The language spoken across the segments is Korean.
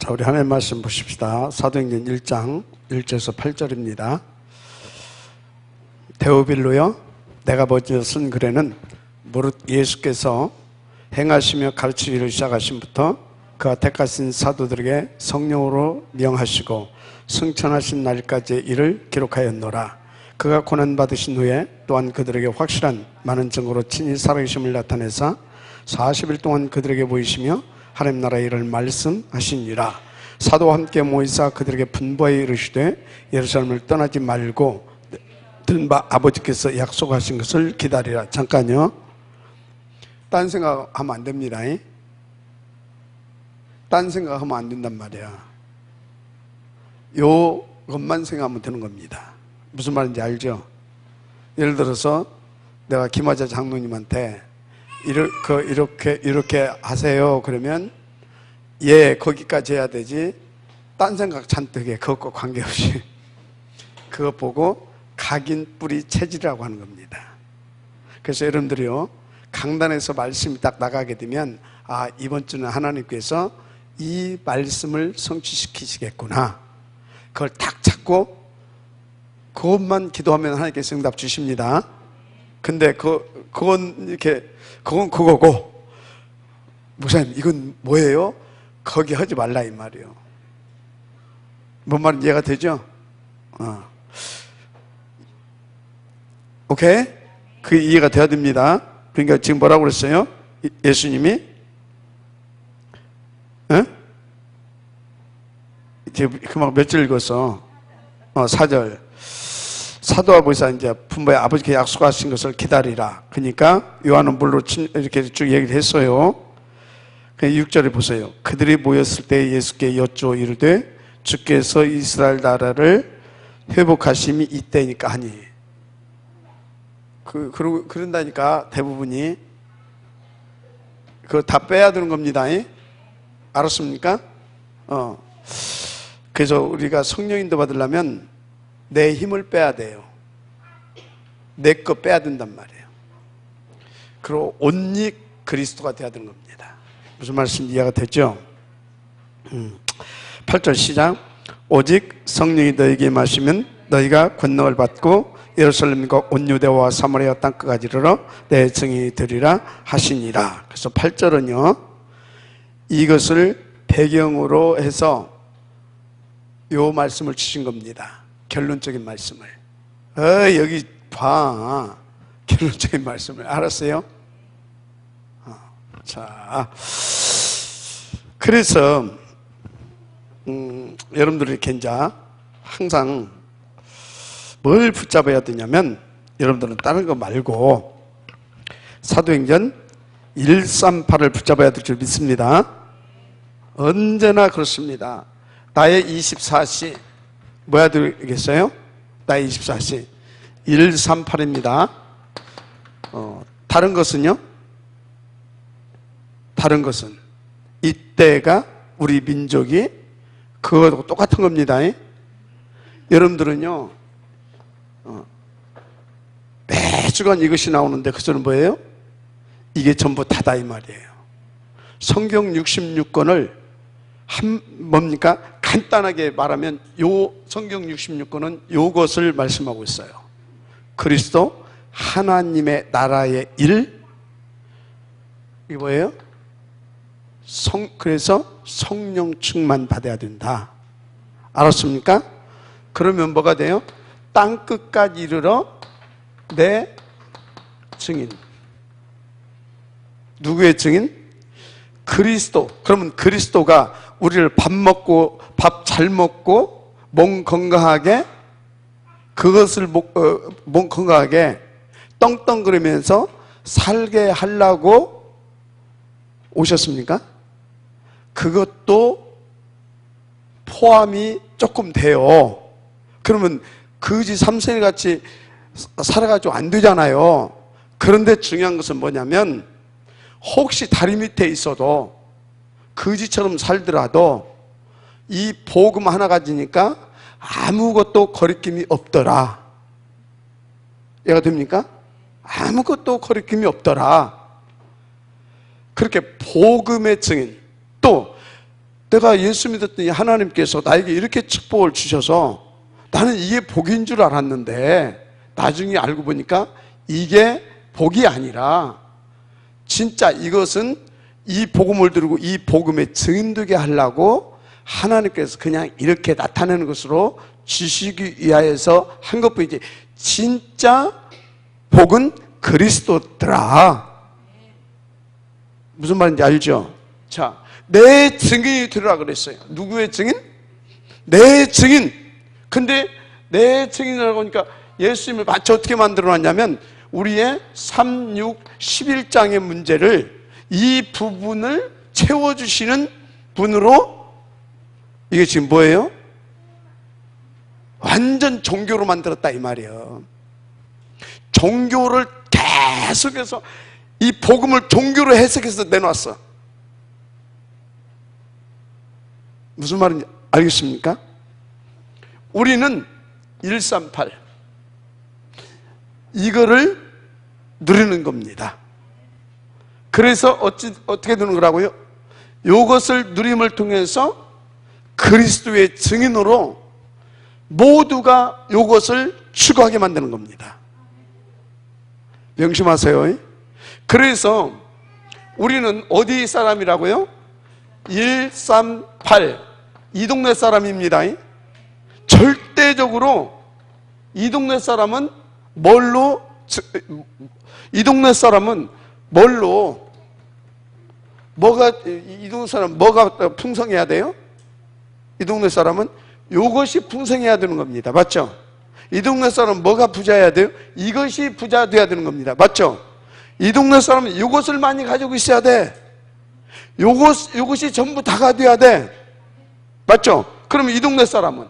자, 우리 하나님 말씀 보십시다. 사도행전 1장 1절에서 8절입니다. 데오빌로여, 내가 먼저 쓴 글에는 무릇 예수께서 행하시며 가르치기를 시작하심부터 그가 택하신 사도들에게 성령으로 명하시고 승천하신 날까지의 일을 기록하였노라. 그가 고난받으신 후에 또한 그들에게 확실한 많은 증거로 친히 살아계심을 나타내사 40일 동안 그들에게 보이시며 하나님 나라의 일을 말씀하시니라. 사도와 함께 모이사 그들에게 분부하여 이르시되 예루살렘을 떠나지 말고 든 바 아버지께서 약속하신 것을 기다리라. 잠깐요. 딴 생각하면 안 됩니다. 딴 생각하면 안 된단 말이야. 요것만 생각하면 되는 겁니다. 무슨 말인지 알죠? 예를 들어서 내가 김하자 장로님한테 이렇게 하세요. 그러면 예, 거기까지 해야 되지. 딴 생각 잔뜩 해. 그것과 관계없이. 그것 보고 각인 뿌리 체질이라고 하는 겁니다. 그래서 여러분들이요, 강단에서 말씀이 딱 나가게 되면 이번 주는 하나님께서 이 말씀을 성취시키시겠구나. 그걸 딱 찾고 그것만 기도하면 하나님께서 응답 주십니다. 근데 그건 그거고, 목사님 이건 뭐예요? 거기 하지 말라 이 말이에요. 뭔 말인지 이해가 되죠? 오케이? 그게 이해가 돼야 됩니다. 그러니까 지금 뭐라고 그랬어요? 예수님이? 그만 몇 절 읽었어? 4절. 사도와 보이사 이제 분부에 아버지께 약속하신 것을 기다리라. 그러니까 요한은 물로 이렇게 쭉 얘기를 했어요. 6절에 보세요. 그들이 모였을 때 예수께 여쭈어 이르되 주께서 이스라엘 나라를 회복하심이 이때니까 하니. 그런다니까 대부분이 그거 다 빼야 되는 겁니다. 알았습니까? 그래서 우리가 성령인도 받으려면 내 힘을 빼야 돼요. 내 거 빼야 된단 말이에요. 그리고 온전히 그리스도가 돼야 되는 겁니다. 무슨 말씀인지 이해가 됐죠? 8절 시작. 오직 성령이 너에게 임하시면 너희가 권능을 받고 예루살렘과 온 유대와 사마리아 땅끝까지 이르러 내 증인이 되리라 하시니라. 그래서 8절은요, 이것을 배경으로 해서 요 말씀을 주신 겁니다. 결론적인 말씀을. 여기 봐. 결론적인 말씀을. 알았어요? 자, 그래서 여러분들이 이렇게 항상 뭘 붙잡아야 되냐면, 여러분들은 다른 거 말고 사도행전 138을 붙잡아야 될 줄 믿습니다. 언제나 그렇습니다. 나의 24시 뭐야 되겠어요? 나의 24시 138입니다. 다른 것은요? 다른 것은 이때가 우리 민족이 그거하고 똑같은 겁니다. 여러분들은요, 매주간 이것이 나오는데 그것은 뭐예요? 이게 전부 다다 이 말이에요. 성경 66권을 뭡니까? 간단하게 말하면 요 성경 66권은 요것을 말씀하고 있어요. 그리스도 하나님의 나라의 일, 이게 뭐예요? 그래서 성령 충만 받아야 된다. 알았습니까? 그러면 뭐가 돼요? 땅 끝까지 이르러 내 증인. 누구의 증인? 그리스도. 그러면 그리스도가 우리를 밥 잘 먹고 몸 건강하게, 그것을 몸 건강하게 떵떵거리면서 살게 하려고 오셨습니까? 그것도 포함이 조금 돼요. 그러면 거지 삼손이 같이 살아가지고 안 되잖아요. 그런데 중요한 것은 뭐냐면, 혹시 다리 밑에 있어도 거지처럼 살더라도 이 복음 하나 가지니까 아무것도 거리낌이 없더라. 이해가 됩니까? 아무것도 거리낌이 없더라. 그렇게 복음의 증인, 또 내가 예수 믿었더니 하나님께서 나에게 이렇게 축복을 주셔서 나는 이게 복인 줄 알았는데 나중에 알고 보니까 이게 복이 아니라 진짜 이것은 이 복음을 들고 이 복음에 증인되게 하려고 하나님께서 그냥 이렇게 나타내는 것으로 주시기 위하여서 한 것뿐이지 진짜 복은 그리스도더라. 무슨 말인지 알죠? 자, 내 증인이 되라 그랬어요. 누구의 증인? 내 증인. 근데 내 증인이라고 하니까 예수님을 마치 어떻게 만들어놨냐면 우리의 3, 6, 11장의 문제를 이 부분을 채워주시는 분으로 이게 지금 뭐예요? 완전 종교로 만들었다 이 말이에요. 종교를 계속해서 이 복음을 종교로 해석해서 내놨어. 무슨 말인지 알겠습니까? 우리는 138 이거를 누리는 겁니다. 그래서 어떻게 되는 거라고요? 이것을 누림을 통해서 그리스도의 증인으로 모두가 이것을 추구하게 만드는 겁니다. 명심하세요. 그래서 우리는 어디 사람이라고요? 138 이 동네 사람입니다. 절대적으로 이 동네 사람은 뭘로 이 동네 사람 뭐가 풍성해야 돼요? 이 동네 사람은 이것이 풍성해야 되는 겁니다. 맞죠? 이 동네 사람은 뭐가 부자여야 돼요? 이것이 부자 돼야 되는 겁니다. 맞죠? 이 동네 사람은 이것을 많이 가지고 있어야 돼. 이것이 전부 다가 돼야 돼. 맞죠? 그러면 이 동네 사람은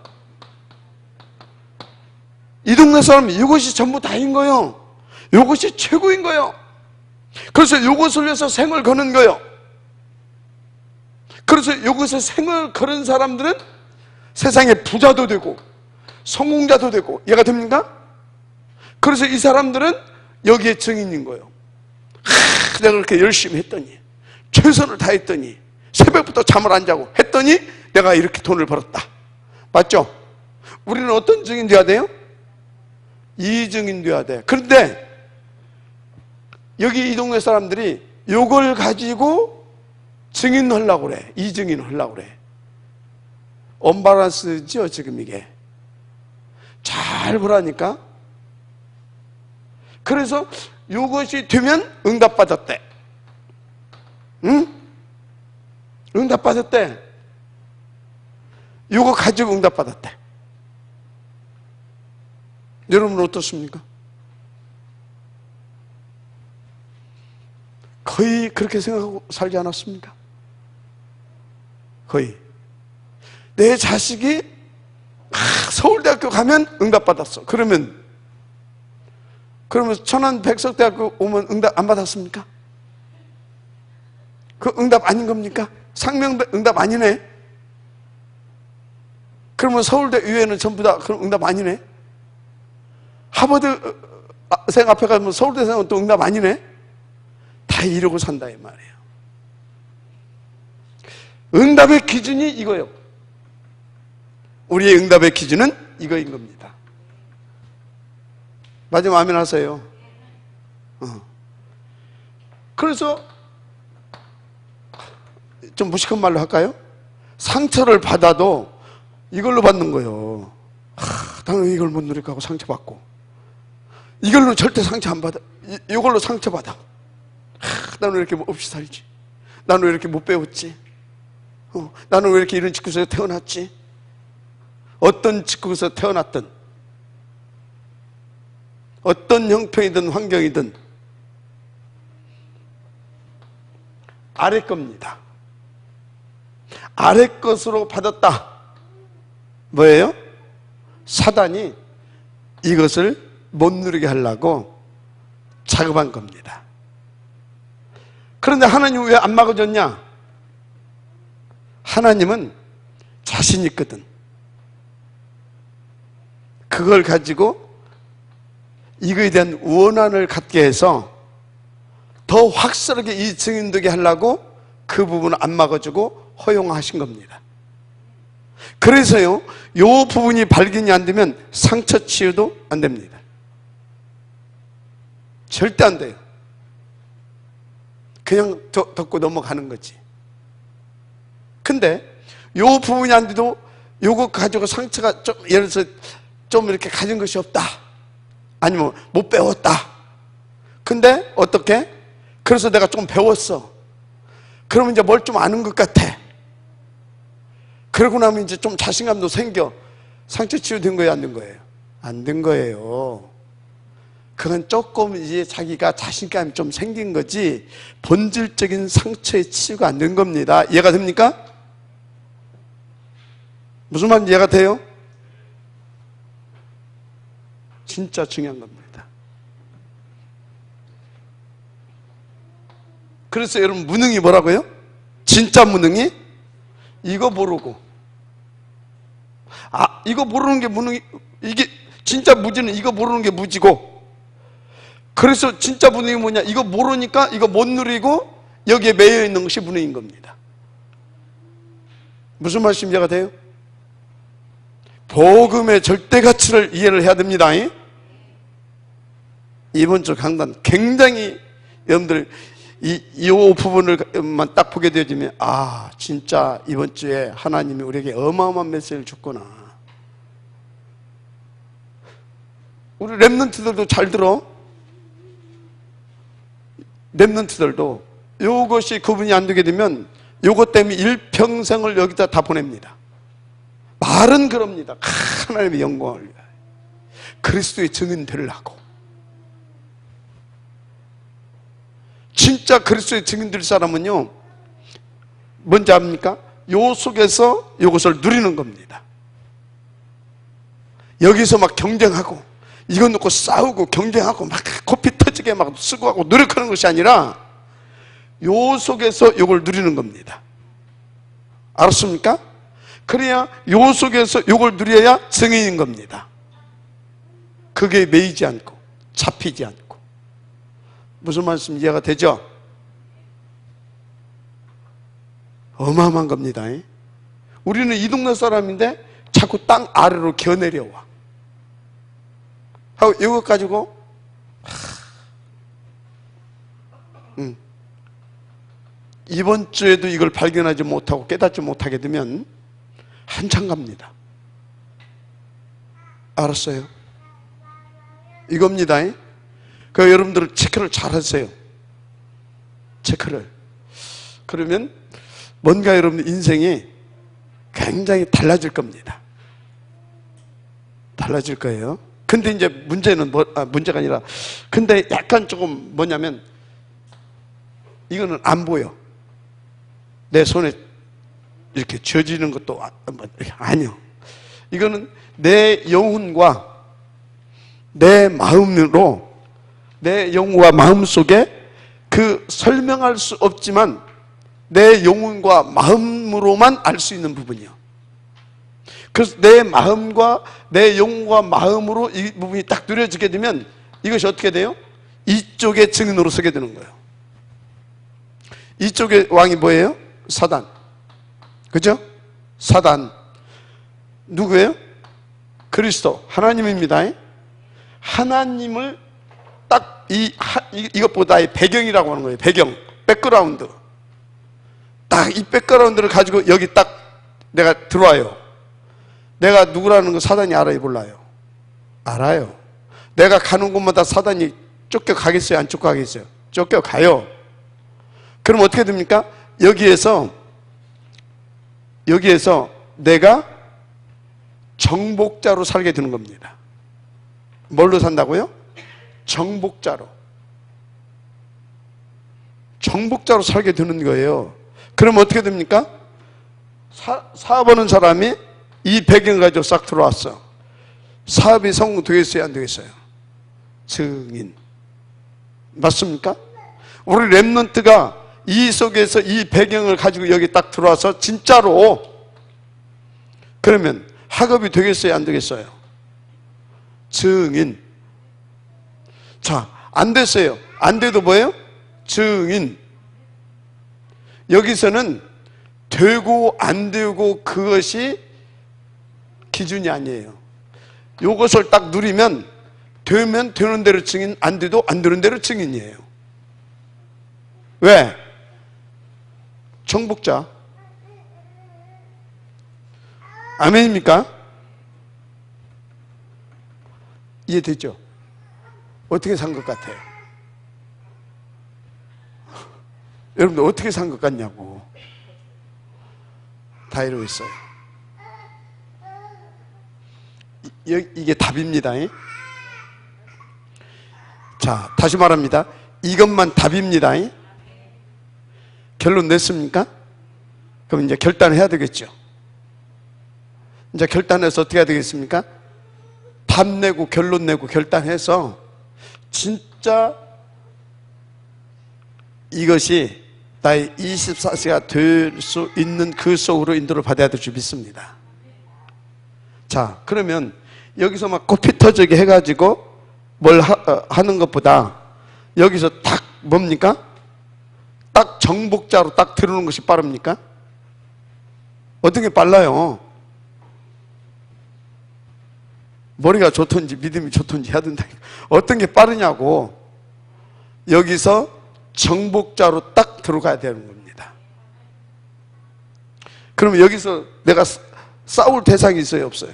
이것이 전부 다인 거예요. 이것이 최고인 거예요. 그래서 이것을 위해서 생을 거는 거예요. 그래서 이것에 생을 거는 사람들은 세상에 부자도 되고 성공자도 되고 이해가 됩니까? 그래서 이 사람들은 여기에 증인인 거예요. 내가 그렇게 열심히 했더니 최선을 다했더니 새벽부터 잠을 안 자고 했더니 내가 이렇게 돈을 벌었다. 맞죠? 우리는 어떤 증인 돼야 돼요? 이 증인 돼야 돼. 그런데 여기 이 동네 사람들이 이걸 가지고 증인하려고 그래. 이 증인하려고 그래. 언밸런스죠 지금 이게. 잘 보라니까. 그래서 이것이 되면 응답받았대. 응? 응답받았대. 이거 가지고 응답받았대. 여러분은 어떻습니까? 거의 그렇게 생각하고 살지 않았습니까? 거의. 내 자식이 서울대학교 가면 응답받았어. 그러면 천안백석대학교 오면 응답 안 받았습니까? 그 응답 아닌 겁니까? 상명대 응답 아니네? 그러면 서울대 의회는 전부 다 그럼 응답 아니네? 하버드생 앞에 가면 서울대생은 또 응답 아니네? 다 이러고 산다 이 말이에요. 응답의 기준이 이거예요. 우리의 응답의 기준은 이거인 겁니다. 마지막 아멘 하세요. 그래서 좀 무식한 말로 할까요? 상처를 받아도 이걸로 받는 거예요. 나는 이걸 못 누릴까 하고 상처받고, 이걸로 절대 상처 안 받아. 이걸로 상처받아. 나는 왜 이렇게 없이 살지? 나는 왜 이렇게 못 배웠지? 나는 왜 이렇게 이런 직구에서 태어났지? 어떤 직구에서 태어났든 어떤 형편이든 환경이든 아래 겁니다. 아래 것으로 받았다. 뭐예요? 사단이 이것을 못 누리게 하려고 작업한 겁니다. 그런데 하나님은 왜 안 막아줬냐? 하나님은 자신 있거든. 그걸 가지고 이거에 대한 원한을 갖게 해서 더 확실하게 이 증인되게 하려고 그 부분을 안 막아주고 허용하신 겁니다. 그래서요, 요 부분이 발견이 안 되면 상처 치유도 안 됩니다. 절대 안 돼요. 그냥 덮고 넘어가는 거지. 근데 요 부분이 안 돼도 요거 가지고 상처가 좀, 예를 들어서 좀 이렇게 가진 것이 없다. 아니면 못 배웠다. 근데 어떻게? 그래서 내가 좀 배웠어. 그러면 이제 뭘 좀 아는 것 같아. 그러고 나면 이제 좀 자신감도 생겨. 상처 치유된 거예요, 안 된 거예요? 안 된 거예요. 그건 조금 이제 자기가 자신감이 좀 생긴 거지, 본질적인 상처의 치유가 안 된 겁니다. 이해가 됩니까? 무슨 말인지 이해가 돼요? 진짜 중요한 겁니다. 그래서 여러분, 무능이 뭐라고요? 진짜 무능이 이거 모르고, 이거 모르는 게 무능이, 이게 진짜 무지는 이거 모르는 게 무지고, 그래서 진짜 무능이 뭐냐? 이거 모르니까 이거 못 누리고 여기에 매여 있는 것이 무능인 겁니다. 무슨 말씀 이해가 돼요? 복음의 절대 가치를 이해를 해야 됩니다. 이번 주 강단 굉장히 여러분들 이 부분을만 딱 보게 되어지면, 진짜 이번 주에 하나님이 우리에게 어마어마한 메시지를 줬구나. 우리 랩런트들도 잘 들어. 랩런트들도 이것이 구분이 안 되게 되면 이것 때문에 일평생을 여기다 다 보냅니다. 말은 그럽니다. 하나님의 영광을 위하여 그리스도의 증인 되려고. 진짜 그리스도의 증인 될 사람은요, 뭔지 압니까? 요 속에서 이것을 누리는 겁니다. 여기서 막 경쟁하고 이거 놓고 싸우고 경쟁하고 막 코피 터지게 막 수고하고 노력하는 것이 아니라 요 속에서 이걸 누리는 겁니다. 알았습니까? 그래야 요 속에서 이걸 누려야 증인인 겁니다. 그게 매이지 않고 잡히지 않고. 무슨 말씀 이해가 되죠? 어마어마한 겁니다. 우리는 이 동네 사람인데 자꾸 땅 아래로 겨내려와. 하고 이거 가지고 이번 주에도 이걸 발견하지 못하고 깨닫지 못하게 되면 한참 갑니다. 알았어요? 이겁니다. 그 여러분들 체크를 잘 하세요. 체크를. 그러면 뭔가 여러분 인생이 굉장히 달라질 겁니다. 달라질 거예요. 근데 이제 문제는 문제가 아니라, 근데 약간 조금 뭐냐면, 이거는 안 보여. 내 손에 이렇게 쥐어지는 것도 아니요. 이거는 내 영혼과 내 마음으로, 내 영혼과 마음 속에 그 설명할 수 없지만 내 영혼과 마음으로만 알 수 있는 부분이요. 그래서 내 마음과 내 영혼과 마음으로 이 부분이 딱 누려지게 되면 이것이 어떻게 돼요? 이쪽의 증인으로 서게 되는 거예요. 이쪽의 왕이 뭐예요? 사단. 그죠? 사단. 누구예요? 그리스도. 하나님입니다. 하나님을 딱 이것보다의 배경이라고 하는 거예요. 배경. 백그라운드. 딱 이 백그라운드를 가지고 여기 딱 내가 들어와요. 내가 누구라는 거 사단이 알아요, 몰라요? 알아요. 내가 가는 곳마다 사단이 쫓겨가겠어요, 안 쫓겨가겠어요? 쫓겨가요. 그럼 어떻게 됩니까? 여기에서 내가 정복자로 살게 되는 겁니다. 뭘로 산다고요? 정복자로. 정복자로 살게 되는 거예요. 그럼 어떻게 됩니까? 사업하는 사람이 이 배경 가지고 싹 들어왔어. 사업이 성공되겠어요, 안 되겠어요? 증인. 맞습니까? 우리 랩런트가 이 속에서 이 배경을 가지고 여기 딱 들어와서 진짜로, 그러면 학업이 되겠어요, 안 되겠어요? 증인. 자, 안 됐어요. 안 돼도 뭐예요? 증인. 여기서는 되고 안 되고 그것이 기준이 아니에요. 이것을 딱 누리면 되면 되는 대로 증인, 안 돼도 안 되는 대로 증인이에요. 왜? 정복자. 아멘입니까? 이해되죠? 어떻게 산 것 같아요? 여러분들 어떻게 산 것 같냐고. 다 이러고 있어요. 이게 답입니다. 자, 다시 말합니다. 이것만 답입니다. 결론 냈습니까? 그럼 이제 결단해야 되겠죠. 이제 결단해서 어떻게 해야 되겠습니까? 답 내고 결론 내고 결단해서 진짜 이것이 나의 24시가 될 수 있는 그 속으로 인도를 받아야 될 줄 믿습니다. 자, 그러면 여기서 막 코피 터지게 해가지고 뭘 하는 것보다 여기서 딱 뭡니까? 딱 정복자로 딱 들어오는 것이 빠릅니까? 어떤 게 빨라요? 머리가 좋던지 믿음이 좋던지 해야 된다니까. 어떤 게 빠르냐고. 여기서 정복자로 딱 들어가야 되는 겁니다. 그러면 여기서 내가 싸울 대상이 있어요, 없어요?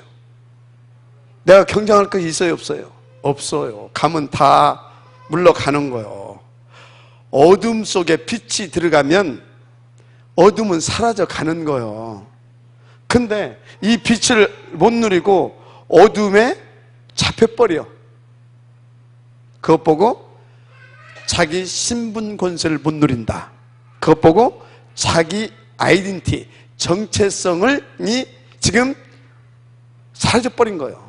내가 경쟁할 것이 있어요, 없어요? 없어요. 가면 다 물러가는 거예요. 어둠 속에 빛이 들어가면 어둠은 사라져 가는 거예요. 근데 이 빛을 못 누리고 어둠에 잡혀버려. 그것 보고 자기 신분 권세를 못 누린다. 그것 보고 자기 아이덴티티, 정체성이 지금 사라져버린 거예요.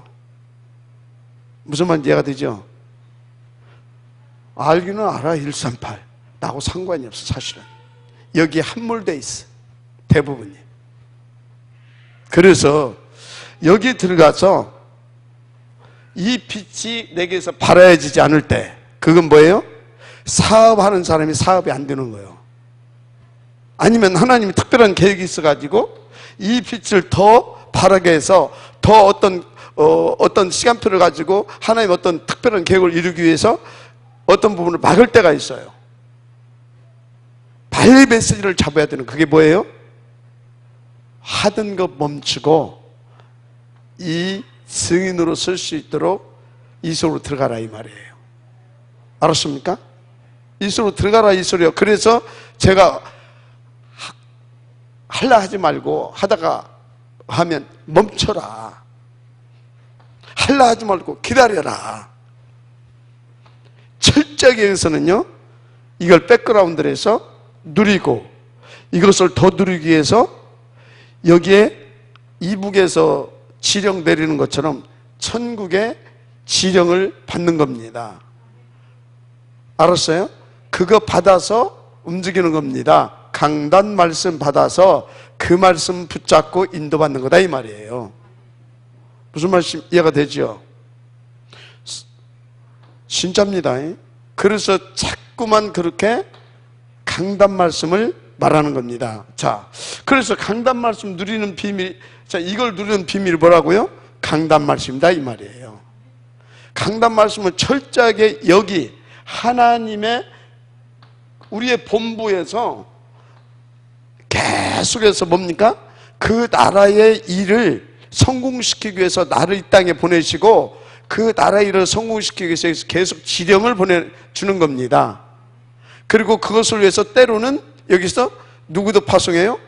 무슨 말인지 이해가 되죠? 알기는 알아, 138. 나하고 상관이 없어, 사실은. 여기에 함몰돼 있어, 대부분이. 그래서 여기 들어가서 이 빛이 내게서 발하여지지 않을 때, 그건 뭐예요? 사업하는 사람이 사업이 안 되는 거예요. 아니면 하나님이 특별한 계획이 있어가지고 이 빛을 더 바라게 해서 더 어떤 시간표를 가지고 하나님 어떤 특별한 계획을 이루기 위해서 어떤 부분을 막을 때가 있어요. 바이 메시지를 잡아야 되는, 그게 뭐예요? 하던 것 멈추고 이 증인으로 설 수 있도록 이 속으로 들어가라, 이 말이에요. 알았습니까? 이 속으로 들어가라, 이 소리요. 그래서 제가 할라 하지 말고 하다가 하면 멈춰라. 할라 하지 말고 기다려라. 철저하게 여기서는요, 이걸 백그라운드로 해서 누리고 이것을 더 누리기 위해서 여기에 이북에서 지령 내리는 것처럼 천국의 지령을 받는 겁니다. 알았어요? 그거 받아서 움직이는 겁니다. 강단 말씀 받아서 그 말씀 붙잡고 인도받는 거다, 이 말이에요. 무슨 말씀 이해가 되죠? 진짜입니다. 그래서 자꾸만 그렇게 강단 말씀을 말하는 겁니다. 자, 그래서 강단 말씀 누리는 비밀, 자, 이걸 누리는 비밀이 뭐라고요? 강단 말씀이다, 이 말이에요. 강단 말씀은 철저하게 여기 하나님의 우리의 본부에서 계속해서 뭡니까? 그 나라의 일을 성공시키기 위해서 나를 이 땅에 보내시고 그 나라의 일을 성공시키기 위해서 계속 지령을 보내주는 겁니다. 그리고 그것을 위해서 때로는 여기서 누구도 파송해요?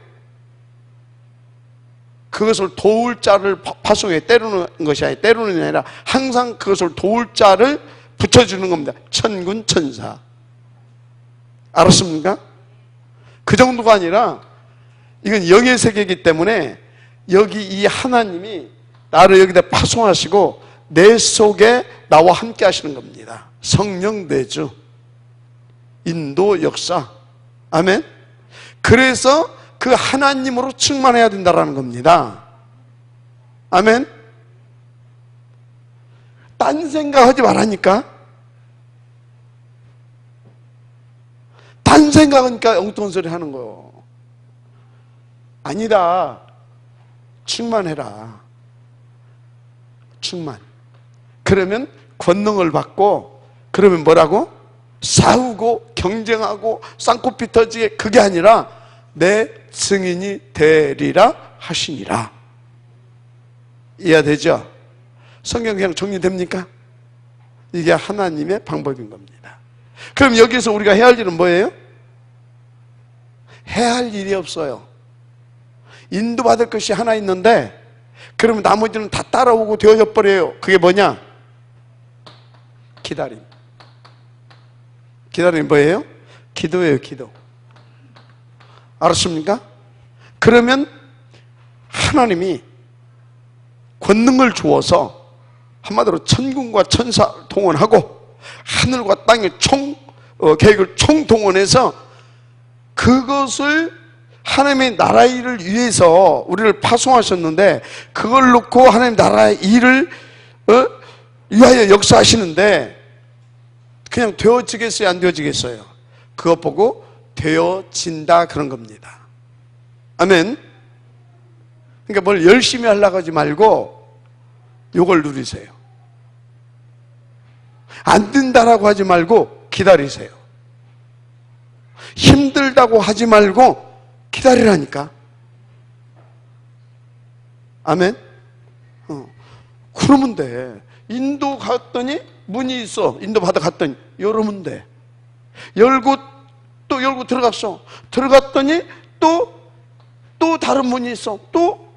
그것을 도울 자를 파송해요. 때로는 것이 아니라, 때로는 아니라 항상 그것을 도울 자를 붙여주는 겁니다. 천군 천사. 알았습니까? 그 정도가 아니라 이건 영의 세계이기 때문에 여기 이 하나님이 나를 여기다 파송하시고 내 속에 나와 함께 하시는 겁니다. 성령 내주, 인도 역사. 아멘. 그래서 그 하나님으로 충만해야 된다는 겁니다. 아멘. 딴 생각하지 말라니까. 딴 생각하니까 엉뚱한 소리 하는 거예요. 아니다. 충만해라. 충만. 그러면 권능을 받고, 그러면 뭐라고? 싸우고 경쟁하고 쌍코피 터지게, 그게 아니라 내 증인이 되리라 하시니라. 이해되죠? 성경 그냥 정리됩니까? 이게 하나님의 방법인 겁니다. 그럼 여기서 우리가 해야 할 일은 뭐예요? 해야 할 일이 없어요. 인도받을 것이 하나 있는데, 그러면 나머지는 다 따라오고 되어져 버려요. 그게 뭐냐? 기다림. 기다림이 뭐예요? 기도예요, 기도. 알았습니까? 그러면 하나님이 권능을 주어서 한마디로 천군과 천사 동원하고 하늘과 땅의 계획을 총동원해서 그것을 하나님의 나라의 일을 위해서 우리를 파송하셨는데, 그걸 놓고 하나님 나라의 일을 위하여 역사하시는데 그냥 되어지겠어요, 안 되어지겠어요? 그것 보고 되어진다, 그런 겁니다. 아멘. 그러니까 뭘 열심히 하려고 하지 말고 요걸 누리세요. 안 된다라고 하지 말고 기다리세요. 힘들다고 하지 말고 기다리라니까. 아멘. 그러면 돼. 인도 갔더니 문이 있어. 인도 바다 갔더니 열으면 돼. 열고 또 열고 들어갔어. 들어갔더니 또 다른 문이 있어. 또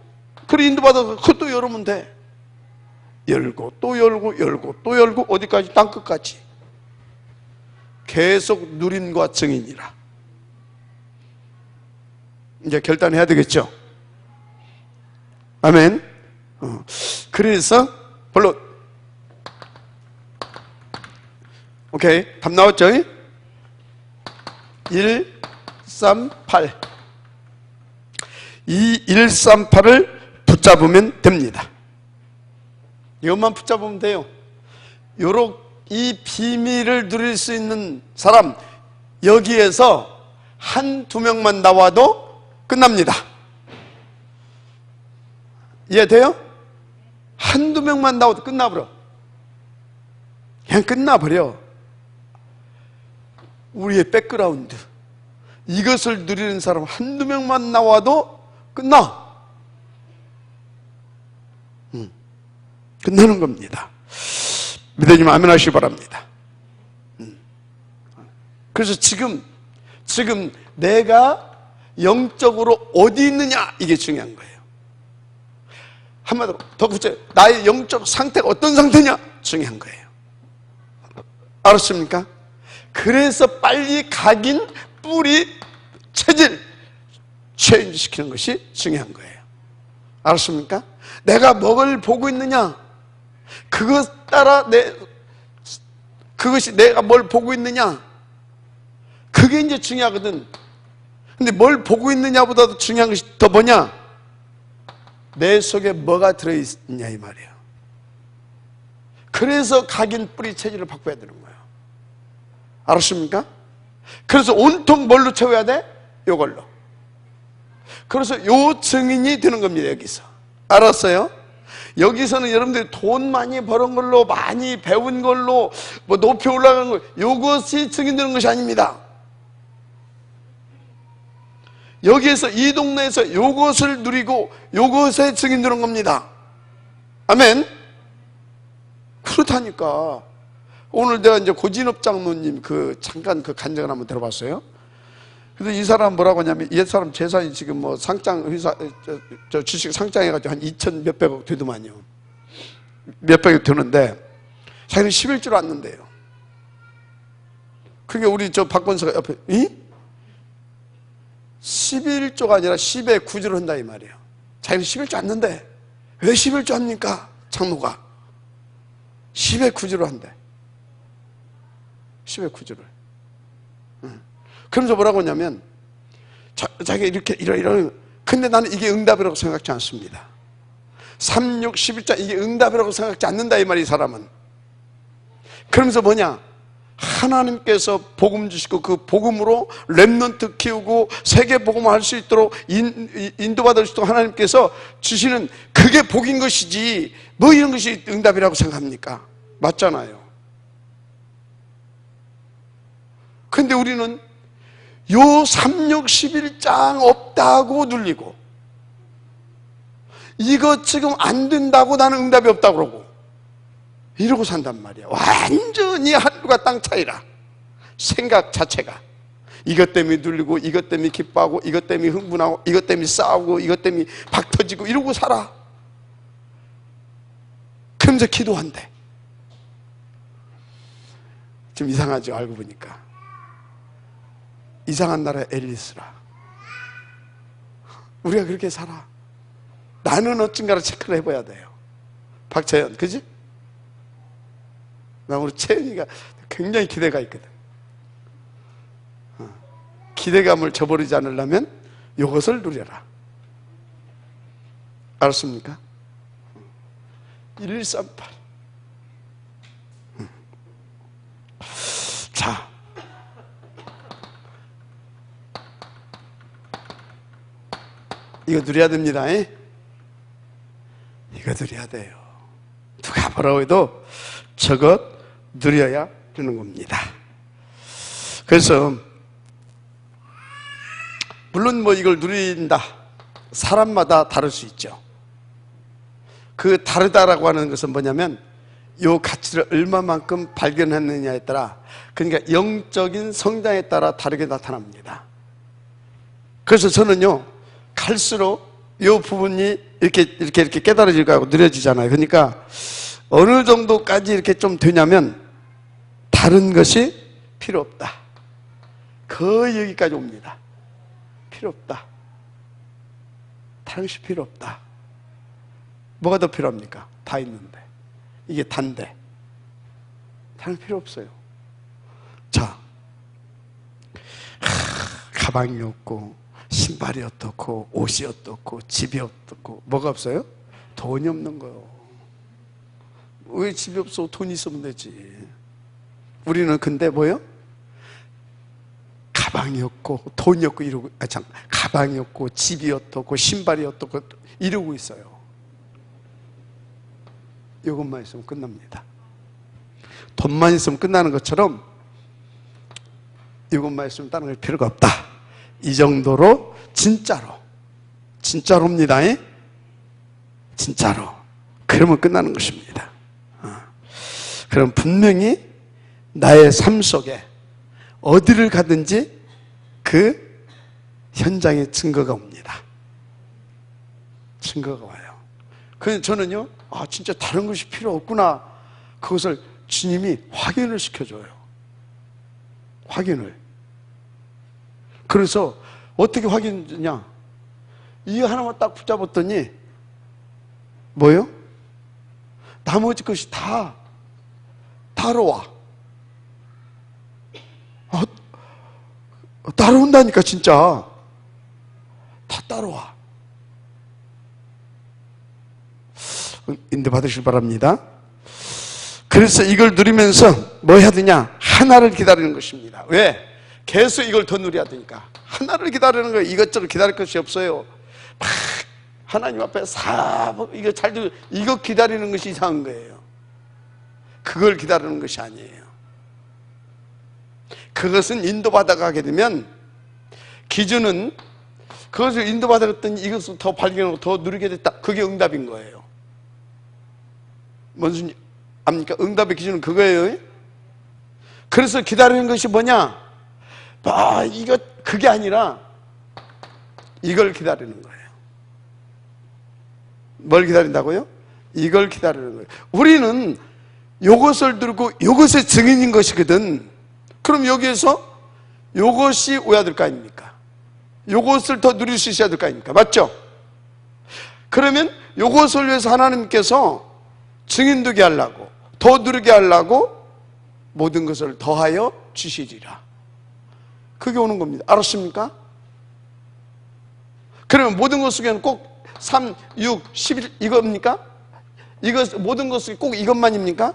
그리고 인도 바다 그것도 열으면 돼. 열고 또 열고 열고 또 열고 어디까지? 땅끝까지. 계속 누림과 증인이라. 이제 결단해야 되겠죠. 아멘. 그래서 별로 오케이, 답 나왔죠? 138. 이 138을 붙잡으면 됩니다. 이것만 붙잡으면 돼요. 이 비밀을 누릴 수 있는 사람, 여기에서 한두 명만 나와도 끝납니다. 이해돼요? 한두 명만 나와도 끝나버려. 그냥 끝나버려. 우리의 백그라운드, 이것을 누리는 사람 한두 명만 나와도 끝나. 끝나는 겁니다. 믿으시면 아멘 하시기 바랍니다. 그래서 지금 내가 영적으로 어디 있느냐, 이게 중요한 거예요. 한마디로 더 구체적으로 나의 영적 상태가 어떤 상태냐, 중요한 거예요. 알았습니까? 그래서 빨리 각인, 뿌리, 체질 체인지시키는 것이 중요한 거예요. 알았습니까? 내가 뭘 보고 있느냐, 그것 따라 그것이 내가 뭘 보고 있느냐, 그게 이제 중요하거든. 근데 뭘 보고 있느냐보다도 중요한 것이 더 뭐냐? 내 속에 뭐가 들어있냐, 이 말이에요. 그래서 각인, 뿌리, 체질을 바꿔야 되는 거예요. 알았습니까? 그래서 온통 뭘로 채워야 돼? 요걸로. 그래서 요 증인이 되는 겁니다, 여기서. 알았어요? 여기서는 여러분들이 돈 많이 버는 걸로, 많이 배운 걸로, 뭐 높이 올라가는 거, 요것이 증인되는 것이 아닙니다. 여기에서, 이 동네에서 요것을 누리고 요것에 증인되는 겁니다. 아멘. 그렇다니까. 오늘 내가 이제 고진업 장로님 잠깐 간증을 한번 들어봤어요. 그래서 이 사람 뭐라고 하냐면, 이 사람 재산이 지금 뭐 상장 회사 주식 상장해가지고 한 2천 몇백억 되더만요. 몇백억 되는데 자기는 11조를 안는데요. 그게 우리 박 권사가 옆에 11조가 아니라 10의 9조를 한다, 이 말이에요. 자기는 11조 안는데 왜 11조 합니까? 장로가 10의 9조를 한대. 10의 9조를. 그러면서 뭐라고 하냐면, 자기가 이렇게 이런, 근데 나는 이게 응답이라고 생각지 않습니다. 3, 6, 11자 이게 응답이라고 생각지 않는다, 이 말이, 이 사람은. 그러면서 뭐냐, 하나님께서 복음 주시고 그 복음으로 렘넌트 키우고 세계 복음을 할 수 있도록 인도받을 수 있도록 하나님께서 주시는 그게 복인 것이지 뭐 이런 것이 응답이라고 생각합니까? 맞잖아요. 근데 우리는 요 3, 6, 11장 없다고 눌리고 이거 지금 안 된다고 나는 응답이 없다고 그러고 이러고 산단 말이야. 완전히 하늘과 땅 차이라. 생각 자체가 이것 때문에 눌리고 이것 때문에 기뻐하고 이것 때문에 흥분하고 이것 때문에 싸우고 이것 때문에 박 터지고 이러고 살아. 그러면서 기도한대. 좀 이상하죠, 알고 보니까. 이상한 나라의 앨리스라. 우리가 그렇게 살아. 나는 어쩐가를 체크를 해봐야 돼요. 박채연, 그지? 나 우리 채연이가 굉장히 기대가 있거든. 기대감을 저버리지 않으려면 이것을 누려라. 알았습니까? 1138. 자, 이거 누려야 됩니다. 이거 누려야 돼요. 누가 뭐라고 해도 저것 누려야 되는 겁니다. 그래서 물론 뭐 이걸 누린다, 사람마다 다를 수 있죠. 그 다르다라고 하는 것은 뭐냐면 이 가치를 얼마만큼 발견했느냐에 따라, 그러니까 영적인 성장에 따라 다르게 나타납니다. 그래서 저는요, 갈수록 이 부분이 이렇게 깨달아질 거하고 느려지잖아요. 그러니까 어느 정도까지 이렇게 좀 되냐면 다른 것이 필요 없다. 거의 여기까지 옵니다. 필요 없다. 다른 것이 필요 없다. 뭐가 더 필요합니까? 다 있는데. 이게 단데. 다른 필요 없어요. 자, 가방이 없고 신발이 어떻고 옷이 어떻고 집이 어떻고 뭐가 없어요? 돈이 없는 거요. 왜 집이 없어? 돈이 있으면 되지. 우리는 근데 뭐요? 가방이 없고 돈이 없고 이러고, 가방이 없고 집이 어떻고 신발이 어떻고 이러고 있어요. 이것만 있으면 끝납니다. 돈만 있으면 끝나는 것처럼 이것만 있으면 다른 걸 필요가 없다. 이 정도로 진짜로입니다. 진짜로. 그러면 끝나는 것입니다. 그럼 분명히 나의 삶 속에 어디를 가든지 그 현장에 증거가 옵니다. 증거가 와요. 그래서 저는요, 진짜 다른 것이 필요 없구나. 그것을 주님이 확인을 시켜줘요. 확인을. 그래서 어떻게 확인되냐? 이거 하나만 딱 붙잡았더니 뭐요? 나머지 것이 다 따라와. 따라온다니까. 진짜 다 따라와. 인도 받으실 바랍니다. 그래서 이걸 누리면서 뭐 해야 되냐? 하나를 기다리는 것입니다. 왜? 계속 이걸 더 누려야 되니까. 하나를 기다리는 거예요. 이것저것 기다릴 것이 없어요. 막 하나님 앞에 이거 이거 기다리는 것이 이상한 거예요. 그걸 기다리는 것이 아니에요. 그것은 인도받아 가게 되면 기준은 그것을 인도받았더니 이것을 더 발견하고 더 누리게 됐다. 그게 응답인 거예요. 뭔지 압니까? 응답의 기준은 그거예요. 그래서 기다리는 것이 뭐냐? 그게 아니라 이걸 기다리는 거예요. 뭘 기다린다고요? 이걸 기다리는 거예요. 우리는 이것을 들고 이것의 증인인 것이거든. 그럼 여기에서 이것이 오야 될 거 아닙니까? 이것을 더 누릴 수 있어야 될 거 아닙니까? 맞죠? 그러면 이것을 위해서 하나님께서 증인되게 하려고, 더 누리게 하려고 모든 것을 더하여 주시리라. 그게 오는 겁니다. 알았습니까? 그러면 모든 것 속에는 꼭 3, 6, 11 이겁니까? 모든 것 속에 꼭 이것만입니까?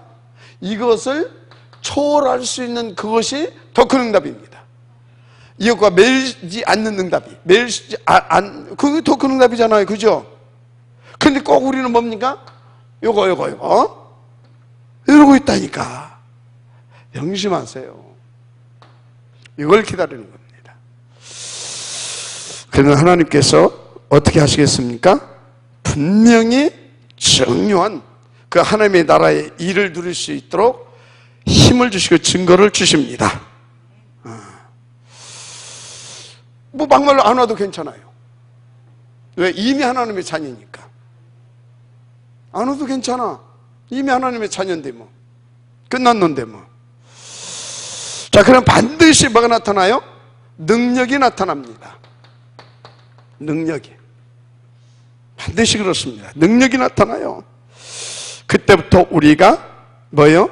이것을 초월할 수 있는 그것이 더 큰 응답입니다. 이것과 매일지 않는 응답이, 매일지 그게 더 큰 응답이잖아요. 그죠? 근데 꼭 우리는 뭡니까? 요거 이러고 있다니까. 명심하세요. 이걸 기다리는 겁니다. 그러면 하나님께서 어떻게 하시겠습니까? 분명히 정요한 그 하나님의 나라의 일을 누릴 수 있도록 힘을 주시고 증거를 주십니다. 뭐 막말로 안 와도 괜찮아요. 왜? 이미 하나님의 자녀니까. 안 와도 괜찮아. 이미 하나님의 자녀인데 뭐. 끝났는데 뭐. 자, 그럼 반드시 뭐가 나타나요? 능력이 나타납니다. 능력이. 반드시 그렇습니다. 능력이 나타나요. 그때부터 우리가 뭐요?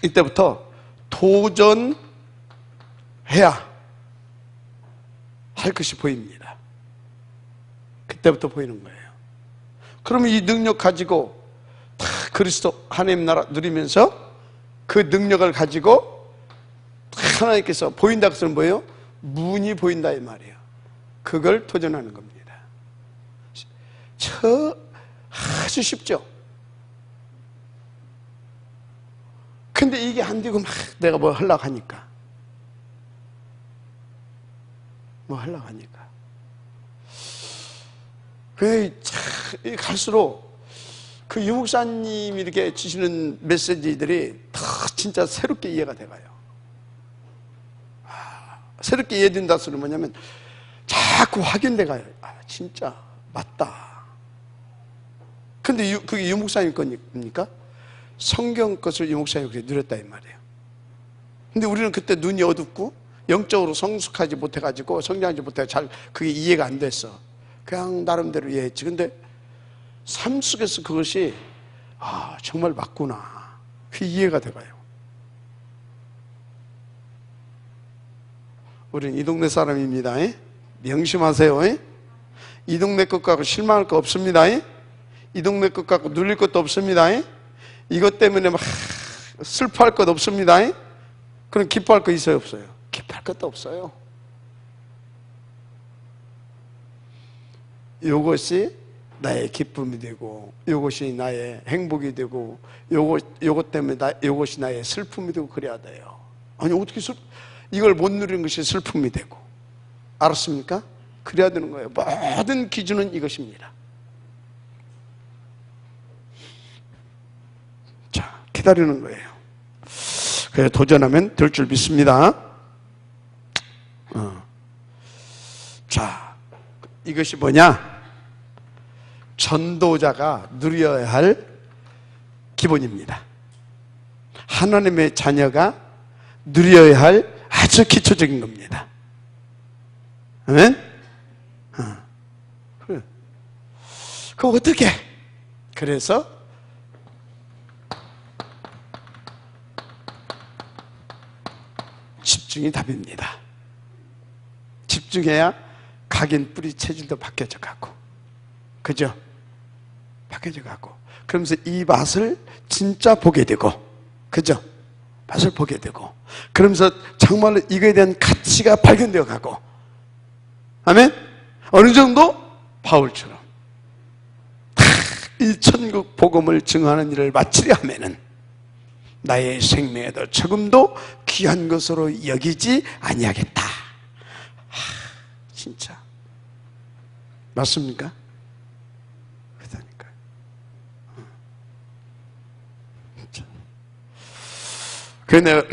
이때부터 도전해야 할 것이 보입니다. 그때부터 보이는 거예요. 그러면 이 능력 가지고 다 그리스도 하나님 나라 누리면서 그 능력을 가지고 하나님께서 보인다 그것은 뭐예요? 문이 보인다 이 말이에요. 그걸 도전하는 겁니다. 아주 쉽죠? 근데 이게 안 되고 막 내가 뭐 하려고 하니까. 갈수록 그 유목사님이 이렇게 주시는 메시지들이 더 진짜 새롭게 이해가 돼가요. 새롭게 이해된다 소리는 뭐냐면 자꾸 확인돼가요. 진짜 맞다. 근데 그게 유목사님 겁니까? 성경 것을 유목사님이 그렇게 누렸다 이 말이에요. 근데 우리는 그때 눈이 어둡고 영적으로 성숙하지 못해가지고 성장하지 못해 잘 그게 이해가 안 됐어. 그냥 나름대로 이해했지. 근데 삶 속에서 그것이 정말 맞구나. 그게 이해가 돼가요. 우리는 이 동네 사람입니다. 명심하세요. 이 동네 것 갖고 실망할 거 없습니다. 이 동네 것 갖고 눌릴 것도 없습니다. 이것 때문에 막 슬퍼할 것 없습니다. 그럼 기뻐할 거 있어요 없어요? 기뻐할 것도 없어요. 이것이 나의 기쁨이 되고 이것이 나의 행복이 되고 요것 때문에 이것이 나의 슬픔이 되고 그래야 돼요. 아니 어떻게 이걸 못 누리는 것이 슬픔이 되고, 알았습니까? 그래야 되는 거예요. 모든 기준은 이것입니다. 자, 기다리는 거예요. 그래서 도전하면 될 줄 믿습니다. 자, 이것이 뭐냐? 전도자가 누려야 할 기본입니다. 하나님의 자녀가 누려야 할 아주 기초적인 겁니다. 아멘? 그래. 그럼 어떻게? 그래서 집중이 답입니다. 집중해야 각인 뿌리 체질도 바뀌어져 가고, 그죠? 바뀌어져 가고, 그러면서 이 맛을 진짜 보게 되고, 그죠? 맛을 보게 되고, 그러면서 정말로 이거에 대한 가치가 발견되어 가고, 아멘? 어느 정도? 바울처럼 이 천국 복음을 증하는 일을 마치려 하면은 나의 생명에도 조금도 귀한 것으로 여기지 아니하겠다. 진짜 맞습니까? 그러니까요. 그래서 내가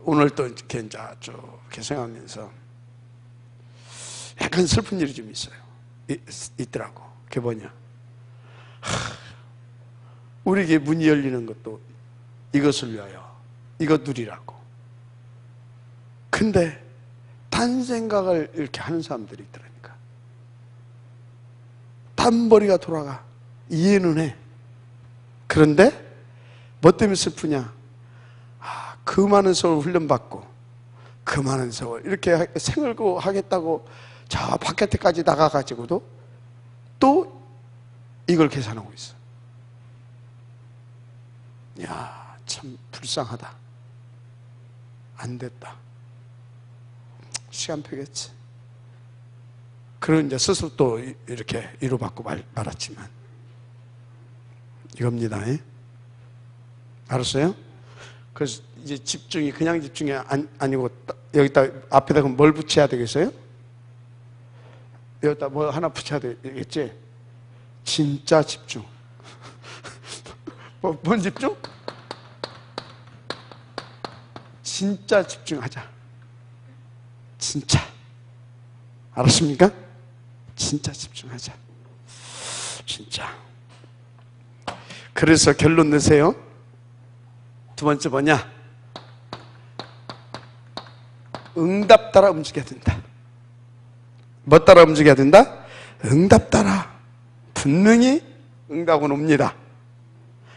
오늘 또 이렇게 이제 이렇게 생각하면서 약간 슬픈 일이 좀 있어요. 있더라고. 그게 뭐냐? 우리에게 문이 열리는 것도 이것을 위하여, 이것 누리라고. 근데 딴 생각을 이렇게 하는 사람들이 있더라니까. 딴머리가 돌아가. 이해는 해. 그런데 뭐 때문에 슬프냐? 그 많은 세월 훈련받고 그 많은 세월 이렇게 생을고 하겠다고 저 바깥에까지 나가가지고도 또 이걸 계산하고 있어. 야, 참 불쌍하다. 안 됐다. 시간표겠지. 그런 이제 스스로 또 이렇게 위로받고 말았지만 이겁니다. 알았어요? 그래서 이제 집중이 그냥 집중이 아니고 여기다 앞에다 뭘 붙여야 되겠어요? 여기다 뭐 하나 붙여야 되겠지? 진짜 집중. 뭔 집중? 진짜 집중하자. 진짜. 알았습니까? 진짜 집중하자. 진짜. 그래서 결론 내세요. 두 번째 뭐냐? 응답 따라 움직여야 된다. 뭐 따라 움직여야 된다? 응답 따라. 분명히 응답은 옵니다.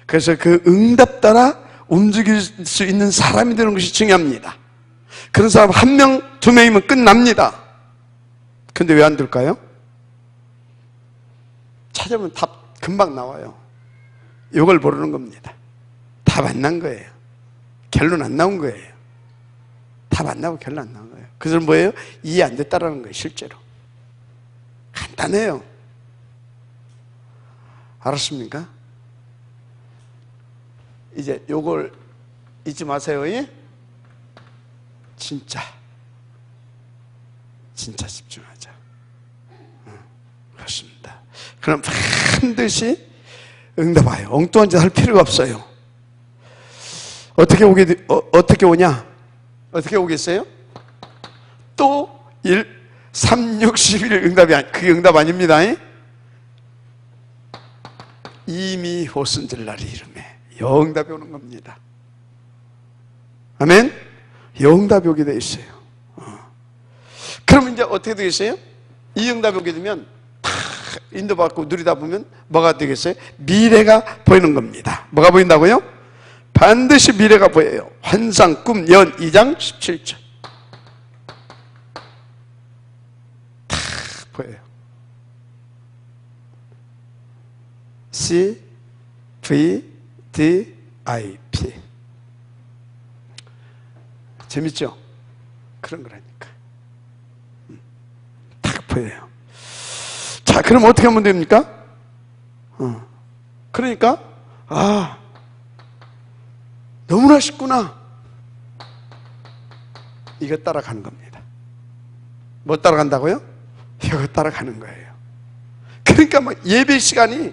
그래서 그 응답 따라 움직일 수 있는 사람이 되는 것이 중요합니다. 그런 사람 1명, 2명이면 끝납니다. 근데 왜 안 될까요? 찾아보면 답 금방 나와요. 이걸 모르는 겁니다. 답 안 난 거예요. 결론 안 나온 거예요. 답 안 나오고 결론 안 나온 거예요. 그래서 뭐예요? 이해 안 됐다라는 거예요. 실제로 간단해요. 알았습니까? 이제 요걸 잊지 마세요. 예? 진짜 집중하자. 그렇습니다. 그럼 반드시 응답 와요. 엉뚱한 짓 할 필요가 없어요. 어떻게 오냐? 어떻게 오겠어요? 또 3, 6, 11 응답이 그게 응답 아닙니다. 이미 호순절 날이 이름에 영답이 오는 겁니다. 아멘? 영답이 오게 돼 있어요. 그럼 이제 어떻게 되겠어요? 이 응답이 오게 되면 인도받고 누리다 보면 뭐가 되겠어요? 미래가 보이는 겁니다. 뭐가 보인다고요? 반드시 미래가 보여요. 환상, 꿈, 연 2장 17절 다 보여요. C, V, D, I, P. 재밌죠? 그런 거라니까. 딱 보여요. 자, 그럼 어떻게 하면 됩니까? 그러니까 너무나 쉽구나. 이거 따라가는 겁니다. 뭐 따라간다고요? 이거 따라가는 거예요. 그러니까 막 예배 시간이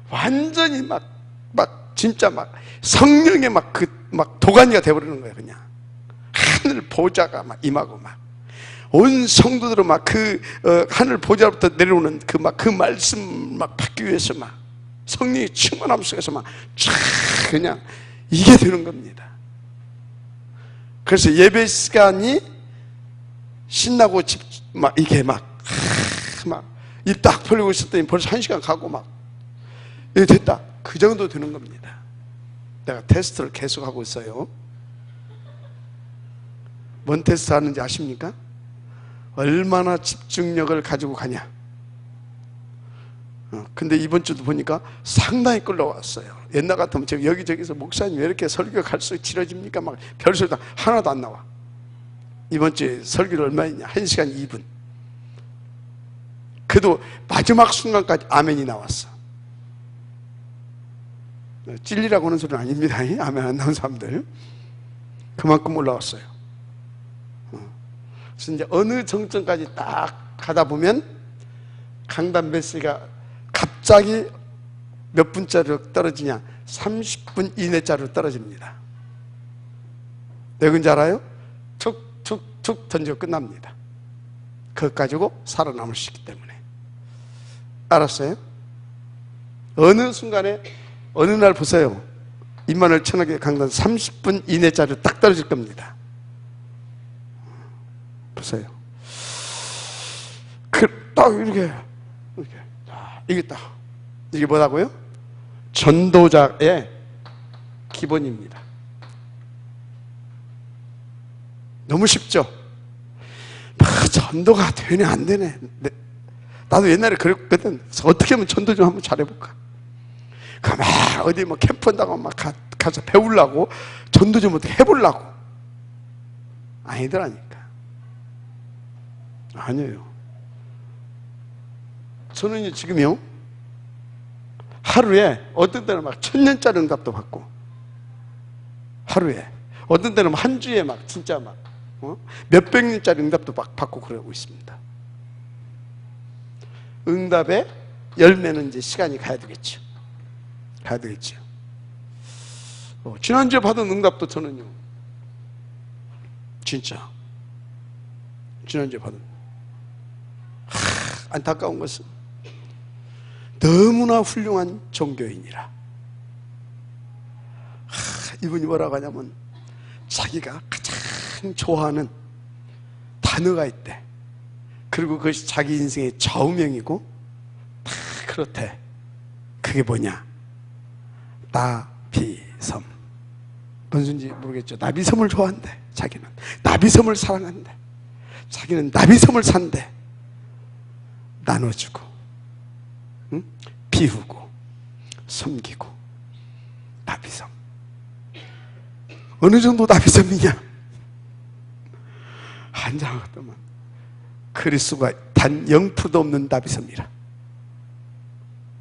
완전히 막 진짜 막 성령의 막 도가니가 되어버리는 거예요. 그냥 하늘 보좌가 막 임하고 막 온 성도들은 막 하늘 보좌로부터 내려오는 그 말씀 막 받기 위해서 막 성령의 충만함 속에서 막 쫙 그냥 이게 되는 겁니다. 그래서 예배 시간이 신나고 이게 입 딱 벌리고 있었더니 벌써 1시간 가고 막 이게 됐다. 그 정도 되는 겁니다. 내가 테스트를 계속하고 있어요. 뭔 테스트 하는지 아십니까? 얼마나 집중력을 가지고 가냐. 근데 이번 주도 보니까 상당히 끌려왔어요. 옛날 같으면 제가 여기저기서 목사님 왜 이렇게 설교가 갈수록 길어집니까? 막 별소리도 하나도 안 나와. 이번 주에 설교를 얼마였냐? 1시간 2분. 그래도 마지막 순간까지 아멘이 나왔어. 찔리라고 하는 소리는 아닙니다. 아멘 안 나온 사람들. 그만큼 올라왔어요. 그래서 이제 어느 정점까지 딱 가다 보면 강단 메시지가 갑자기 몇 분짜리로 떨어지냐? 30분 이내짜리로 떨어집니다. 왜 그런지 알아요? 툭툭툭 던지고 끝납니다. 그것 가지고 살아남을 수 있기 때문에. 알았어요? 어느 순간에 어느 날 보세요. 임마누엘 천하교회 강단 30분 이내짜리로 딱 떨어질 겁니다. 보세요. 딱 이렇게 이게 딱 이게 뭐라고요? 전도자의 기본입니다. 너무 쉽죠? 전도가 되네 안 되네. 나도 옛날에 그랬거든. 어떻게 하면 전도 좀 한번 잘해볼까? 막 어디 뭐 캠프 한다고 막 가서 배우려고 전도 좀 어떻게 해보려고. 아니더라니까. 아니에요. 저는 지금요, 하루에 어떤 때는 막 1000년짜리 응답도 받고, 하루에 어떤 때는 한 주에 막 진짜 막 몇백 년짜리 응답도 막 받고 그러고 있습니다. 응답의 열매는 이제 시간이 가야 되겠죠. 가야 되겠죠. 지난주에 받은 응답도 저는요, 진짜 지난주에 받은 안타까운 것은 너무나 훌륭한 종교인이라 이분이 뭐라고 하냐면 자기가 가장 좋아하는 단어가 있대. 그리고 그것이 자기 인생의 좌우명이고 다 그렇대. 그게 뭐냐? 나비섬. 뭔지 모르겠죠. 나비섬을 좋아한대. 자기는 나비섬을 사랑한대. 자기는 나비섬을 산대. 나눠주고, 응? 비우고, 섬기고. 나비섬. 어느 정도 나비섬이냐? 한장하더만 그리스도가 단 0%도 없는 나비섬이라.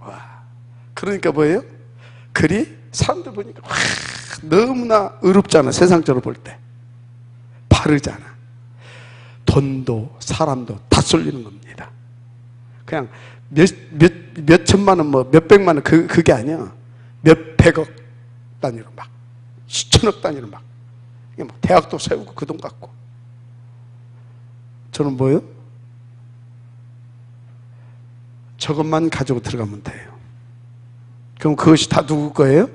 와, 그러니까 뭐예요? 글이 사람들 보니까 너무나 의롭잖아. 세상적으로 볼 때 바르잖아. 돈도 사람도 다 쏠리는 겁니다. 그냥 몇 천만 원, 뭐 몇 백만 원, 그게 아니야. 몇 백억 단위로 막 수천억 단위로 막 이게 뭐 대학도 세우고 그 돈 갖고. 저는 뭐예요? 저것만 가지고 들어가면 돼요. 그럼 그것이 다 누구 거예요?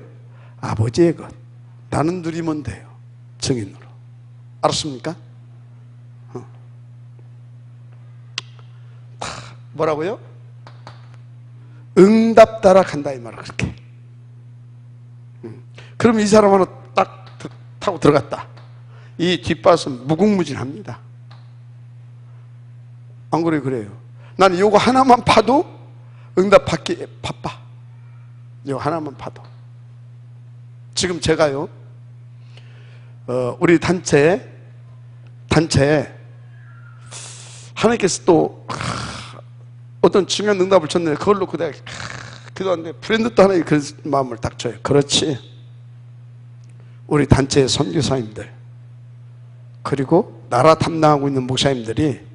아버지의 것. 나는 누리면 돼요. 증인으로. 알았습니까? 뭐라고요? 응답 따라 간다 이 말을 그렇게. 그럼 이 사람 하나 딱 타고 들어갔다. 이 뒷밭은 무궁무진합니다. 안 그래요? 그래요. 나는 요거 하나만 봐도 응답 받기 바빠. 요거 하나만 봐도. 지금 제가요, 우리 단체에 하나님께서 또 어떤 중요한 응답을 줬는데 그걸 놓고 내가 기도하는데 브랜드도 하나의 그 마음을 딱 줘요. 그렇지. 우리 단체의 선교사님들 그리고 나라 담당하고 있는 목사님들이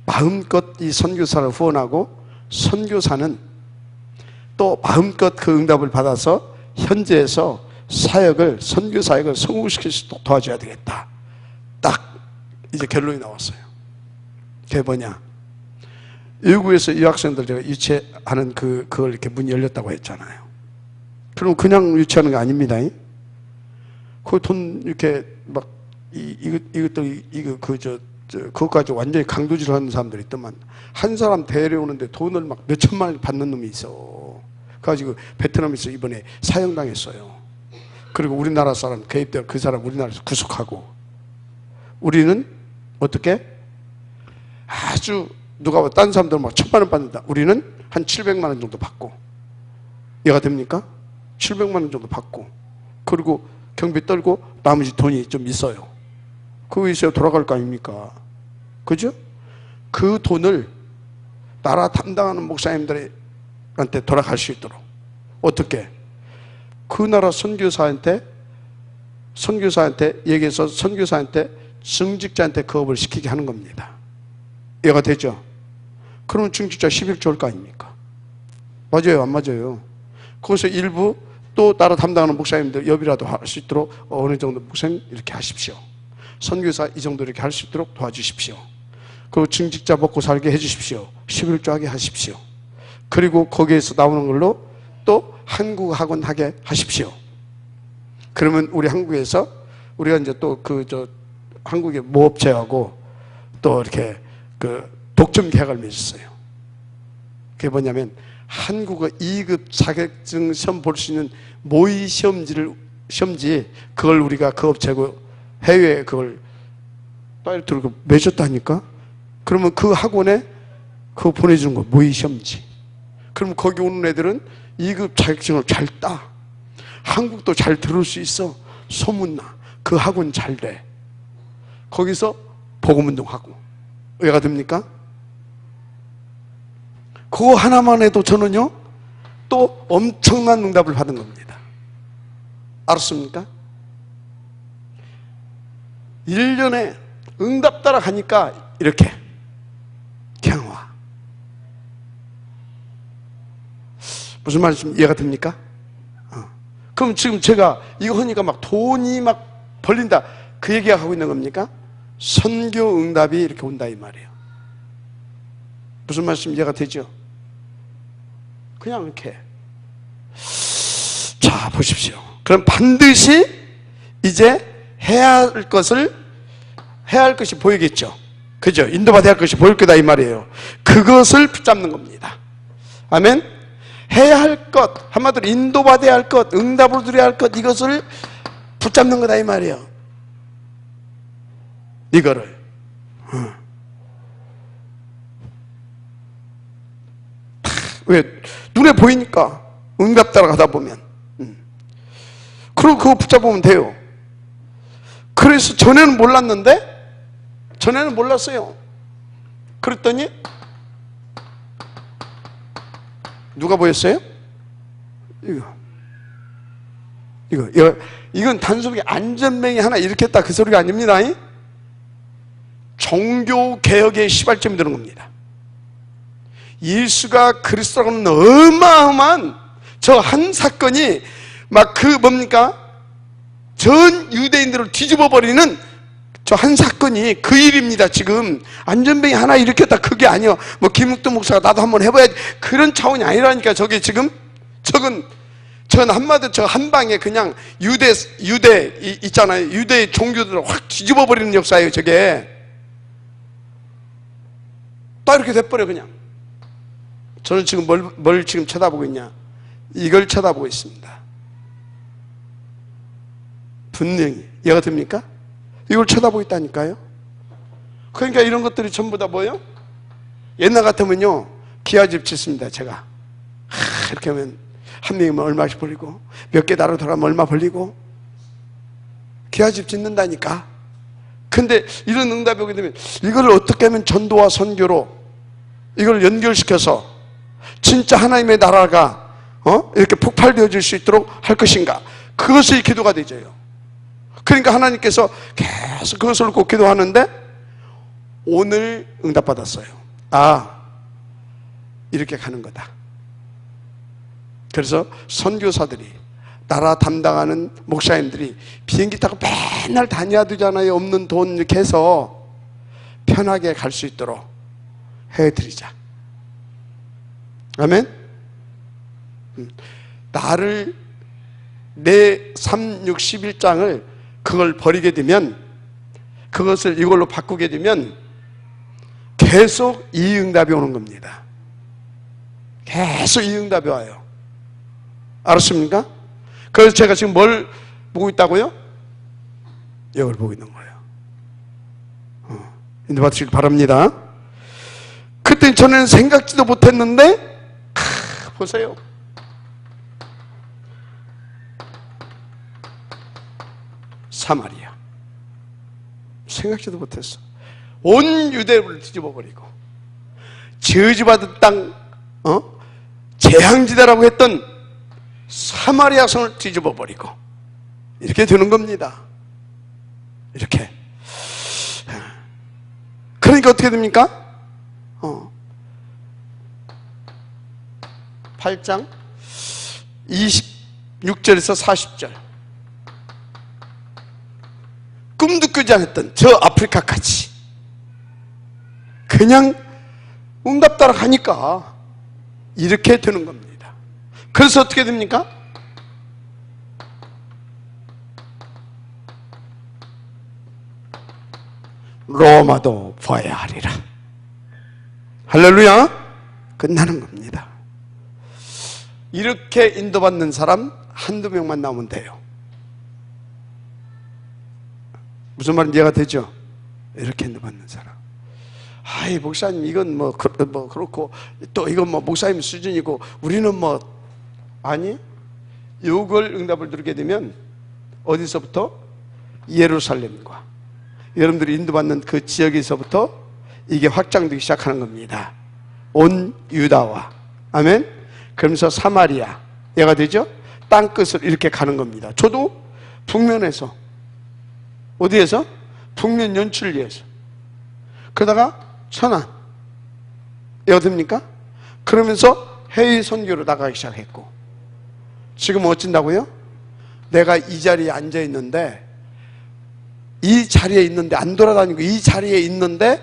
마음껏 이 선교사를 후원하고 선교사는 또 마음껏 그 응답을 받아서 현지에서 사역을, 선교 사역을 성공시킬 수 있도록 도와줘야 되겠다. 딱 이제 결론이 나왔어요. 그게 뭐냐? 외국에서 유학생들 제가 유치하는 그걸 이렇게 문이 열렸다고 했잖아요. 그럼 그냥 유치하는 게 아닙니다. 그 돈 이렇게 막 그것까지 완전히 강도질을 하는 사람들이 있더만. 한 사람 데려오는데 돈을 막 몇천만 원 받는 놈이 있어. 그래가지고 베트남에서 이번에 사형당했어요. 그리고 우리나라 사람 개입되어 그 사람 우리나라에서 구속하고. 우리는 어떻게? 아주 누가 딴 사람들은 막 1000만 원 받는다. 우리는 한 700만 원 정도 받고. 이해가 됩니까? 700만 원 정도 받고. 그리고 경비 떨고 나머지 돈이 좀 있어요. 그거 있어야 돌아갈 거 아닙니까? 그죠? 그 돈을 나라 담당하는 목사님들한테 돌아갈 수 있도록 어떻게? 그 나라 선교사한테 얘기해서 선교사한테 증직자한테 그 업을 시키게 하는 겁니다. 이해가 되죠? 그러면 증직자 11조 올 거 아닙니까? 맞아요, 안 맞아요? 거기서 일부 또 나라 담당하는 목사님들 업이라도 할 수 있도록 어느 정도 목사님 이렇게 하십시오. 선교사 이 정도 이렇게 할 수 있도록 도와주십시오. 그리고 증직자 먹고 살게 해주십시오. 11조 하게 하십시오. 그리고 거기에서 나오는 걸로 또 한국 학원 하게 하십시오. 그러면 우리 한국에서 우리가 이제 또 한국의 모업체하고 또 이렇게 독점 계약을 맺었어요. 그게 뭐냐면 한국어 2급 자격증 시험 볼 수 있는 모의 시험지 그걸 우리가 그 업체고 해외에 그걸 다이렉트로 맺었다니까? 그러면 그 학원에 그거 보내주는 거 모의 시험지. 그럼 거기 오는 애들은 2급 자격증을 잘 따. 한국도 잘 들을 수 있어. 소문나. 그 학원 잘 돼. 거기서 복음운동하고. 왜가 됩니까? 그거 하나만 해도 저는요 또 엄청난 응답을 받은 겁니다. 알았습니까? 1년에 응답 따라 가니까 이렇게 그냥 와. 무슨 말씀 이해가 됩니까? 그럼 지금 제가 이거 하니까 막 돈이 막 벌린다 그 얘기가 하고 있는 겁니까? 선교 응답이 이렇게 온다 이 말이에요. 무슨 말씀 이해가 되죠? 그냥 이렇게. 자, 보십시오. 그럼 반드시 이제 해야 할 것이 보이겠죠. 그죠? 인도받아야 할 것이 보일 거다 이 말이에요. 그것을 붙잡는 겁니다. 아멘? 해야 할 것, 한마디로 인도받아야 할 것, 응답을 드려야 할 것, 이것을 붙잡는 거다 이 말이에요. 이거를. 왜? 눈에 보이니까 응답 따라가다 보면 그리고 그거 붙잡으면 돼요. 그래서 전에는 몰랐어요. 그랬더니 누가 보였어요? 이건 단순히 안전뱅이 하나 일으켰다 그 소리가 아닙니다. 종교개혁의 시발점이 되는 겁니다. 예수가 그리스도라는 어마어마한 저 한 사건이 막 전 유대인들을 뒤집어버리는 저 한 사건이 그 일입니다. 지금 안전뱅이 하나 일으켰다 그게 아니요. 뭐 김욱도 목사가 나도 한번 해봐야지 그런 차원이 아니라니까. 저게 지금 전 한마디 저 한 방에 그냥 유대 있잖아요. 유대 종교들을 확 뒤집어버리는 역사예요. 저게 딱 이렇게 돼버려 그냥. 저는 지금 뭘 지금 쳐다보고 있냐? 이걸 쳐다보고 있습니다. 분명히 이해가 됩니까? 이걸 쳐다보고 있다니까요. 그러니까 이런 것들이 전부 다 뭐예요? 옛날 같으면요 기아집 짓습니다. 제가 이렇게 하면 한 명이면 얼마씩 벌리고 몇 개 나라 돌아가면 얼마 벌리고 기아집 짓는다니까. 근데 이런 응답이 오게 되면 이걸 어떻게 하면 전도와 선교로 이걸 연결시켜서 진짜 하나님의 나라가 이렇게 폭발되어질 수 있도록 할 것인가? 그것이 기도가 되죠. 그러니까 하나님께서 계속 그것을 놓고 기도하는데 오늘 응답받았어요. 아, 이렇게 가는 거다. 그래서 선교사들이 나라 담당하는 목사님들이 비행기 타고 맨날 다녀야 되잖아요. 없는 돈 이렇게 해서 편하게 갈 수 있도록 해드리자. 아멘? 나를 내 3, 6, 11장을 그걸 버리게 되면 그것을 이걸로 바꾸게 되면 계속 이 응답이 오는 겁니다. 계속 이 응답이 와요. 알았습니까? 그래서 제가 지금 뭘 보고 있다고요? 이걸 보고 있는 거예요. 인도받으시길 바랍니다. 그때 전에는 생각지도 못했는데 보세요. 사마리아. 생각지도 못했어. 온 유대를 뒤집어버리고 저주받은 땅, 재앙지대라고 했던 사마리아 성을 뒤집어버리고 이렇게 되는 겁니다. 이렇게. 그러니까 어떻게 됩니까? 8장 26절에서 40절. 꿈도 꾸지 않았던 저 아프리카까지 그냥 응답 따라 가니까 이렇게 되는 겁니다. 그래서 어떻게 됩니까? 로마도 보아야 하리라. 할렐루야. 끝나는 겁니다. 이렇게 인도받는 사람 한두 명만 나오면 돼요. 무슨 말인지 이해가 되죠? 이렇게 인도받는 사람. 아이 목사님 이건 뭐 그렇고 또 이건 뭐 목사님 수준이고 우리는 뭐 아니 요걸 응답을 누리게 되면 어디서부터? 예루살렘과 여러분들이 인도받는 그 지역에서부터 이게 확장되기 시작하는 겁니다. 온 유다와. 아멘. 그러면서 사마리아 얘가 되죠. 땅끝을 이렇게 가는 겁니다. 저도 북면에서, 어디에서? 북면 연출리에서, 그러다가 천안 얘가 됩니까? 그러면서 해외 선교로 나가기 시작했고, 지금 어쩐다고요? 내가 이 자리에 앉아 있는데, 이 자리에 있는데 안 돌아다니고 이 자리에 있는데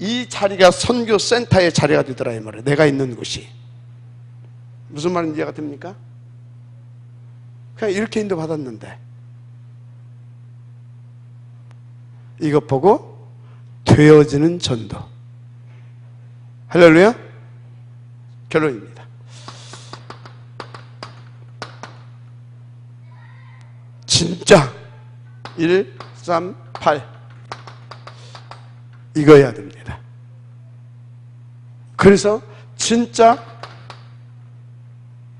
이 자리가 선교 센터의 자리가 되더라 이 말이에요. 내가 있는 곳이. 무슨 말인지 이해가 됩니까? 그냥 이렇게 인도 받았는데 이것 보고 되어지는 전도. 할렐루야. 결론입니다. 진짜 1, 3, 8 이거 해야 됩니다. 그래서 진짜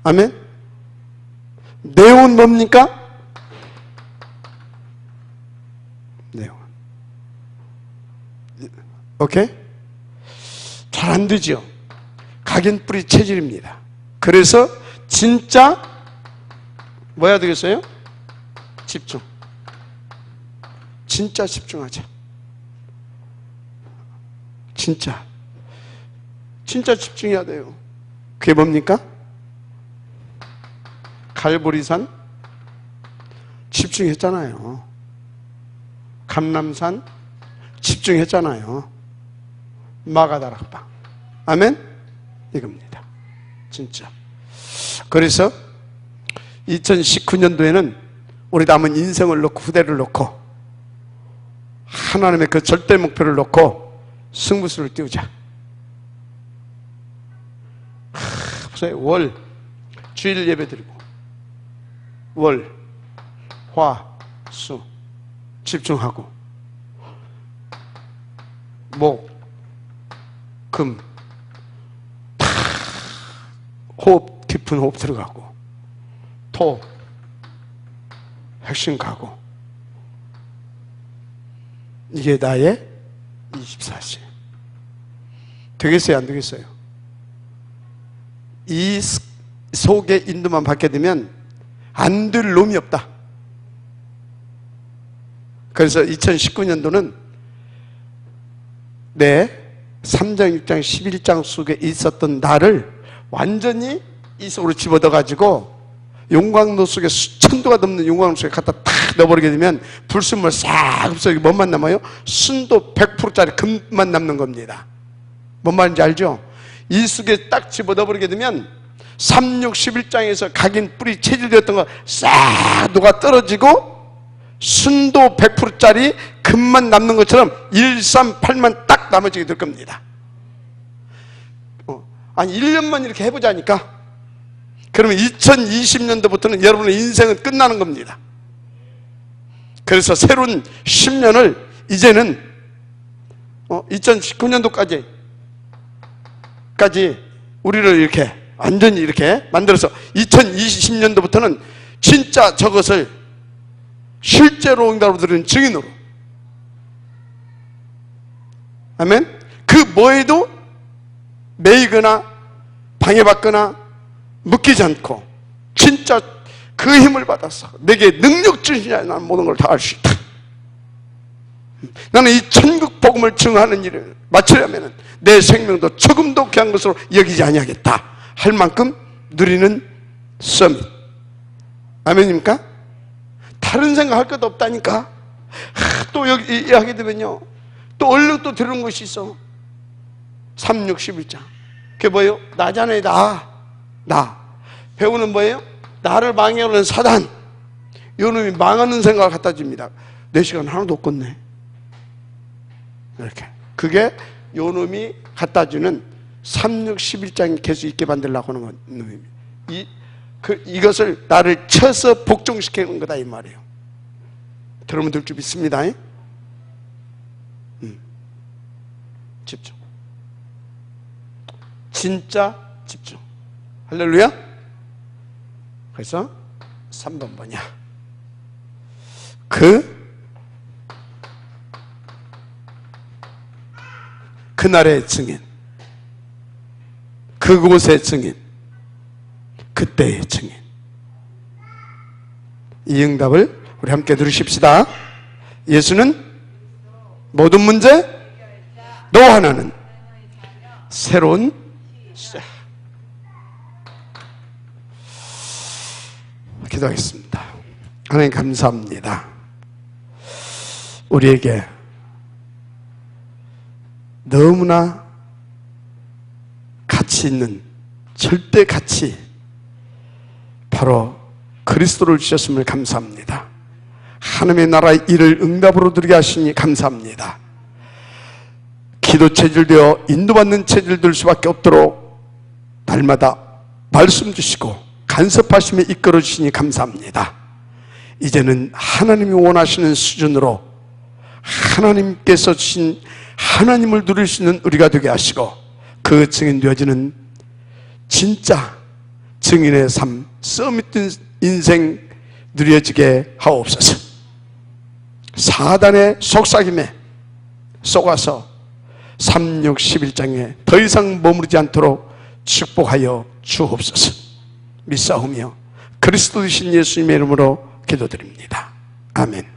아멘. 내용은 뭡니까? 내용. 오케이? 잘 안 되죠. 각인 뿌리 체질입니다. 그래서 진짜 뭐 해야 되겠어요? 집중. 진짜 집중하자. 진짜 집중해야 돼요. 그게 뭡니까? 갈보리산 집중했잖아요. 감람산 집중했잖아요. 마가다락방. 아멘? 이겁니다. 진짜. 그래서 2019년도에는 우리 남은 인생을 놓고 후대를 놓고 하나님의 그 절대 목표를 놓고 승부수를 띄우자. 보세요. 월 주일 예배 드리고 월, 화, 수 집중하고 목, 금 다 호흡, 깊은 호흡 들어가고 토, 핵심 가고 이게 나의 24시. 되겠어요? 안 되겠어요? 이 속에 인도만 받게 되면 안 될 놈이 없다. 그래서 2019년도는 내 3장, 6장, 11장 속에 있었던 나를 완전히 이 속으로 집어넣어가지고 용광로 속에 수천도가 넘는 용광로 속에 갖다 탁 넣어버리게 되면 불순물 싹 없어지고 뭐만 남아요? 순도 100%짜리 금만 남는 겁니다. 뭔 말인지 알죠? 이 속에 딱 집어넣어버리게 되면 3, 6, 11장에서 각인 뿌리 체질되었던 거 싹 녹아 떨어지고 순도 100%짜리 금만 남는 것처럼 1, 3, 8만 딱 남아지게 될 겁니다. 아니 1년만 이렇게 해보자니까. 그러면 2020년도부터는 여러분의 인생은 끝나는 겁니다. 그래서 새로운 10년을 이제는 2019년도까지 우리를 이렇게 완전히 이렇게 만들어서 2020년도부터는 진짜 저것을 실제로 응답으로 들은 증인으로, 아멘. 그 뭐에도 매이거나 방해받거나 묶이지 않고 진짜 그 힘을 받아서 내게 능력 주시냐 나는 모든 걸 다 할 수 있다. 나는 이 천국 복음을 증하는 일을 마치려면 내 생명도 조금도 귀한 것으로 여기지 아니하겠다 할 만큼 누리는 서밋. 아멘입니까? 다른 생각할 것도 없다니까. 또 여기 하게 되면요 또 얼른 또 들은 것이 있어. 3, 6, 11장 그게 뭐예요? 나잖아요. 나 배우는 뭐예요? 나를 망해오는 사단. 요놈이 망하는 생각을 갖다 줍니다. 내 시간 하나도 없겠네 이렇게. 그게 요놈이 갖다 주는 3, 6, 11장이 계속 있게 만들려고 하는 놈입니다. 이것을 나를 쳐서 복종시키는 거다 이 말이에요. 들으면 될 줄 믿습니다. 집중. 진짜 집중. 할렐루야. 그래서 3번 뭐냐? 그날의 증인, 그곳의 증인, 그때의 증인. 이 응답을 우리 함께 들으십시다. 예수는 모든 문제 또 하나는 새로운 시작. 기도하겠습니다. 하나님 감사합니다. 우리에게 너무나 가치 있는 절대 가치, 바로 그리스도를 주셨음을 감사합니다. 하나님의 나라의 일을 응답으로 드리게 하시니 감사합니다. 기도 체질되어 인도받는 체질 될 수밖에 없도록 날마다 말씀 주시고 간섭하심에 이끌어 주시니 감사합니다. 이제는 하나님이 원하시는 수준으로 하나님께서 주신 하나님을 누릴 수 있는 우리가 되게 하시고, 그 증인 되어지는 진짜 증인의 삶, 써밋된 인생 누려지게 하옵소서. 사단의 속삭임에 속아서 3, 6, 11장에 더 이상 머무르지 않도록 축복하여 주옵소서. 믿사오며 그리스도 되신 예수님의 이름으로 기도드립니다. 아멘.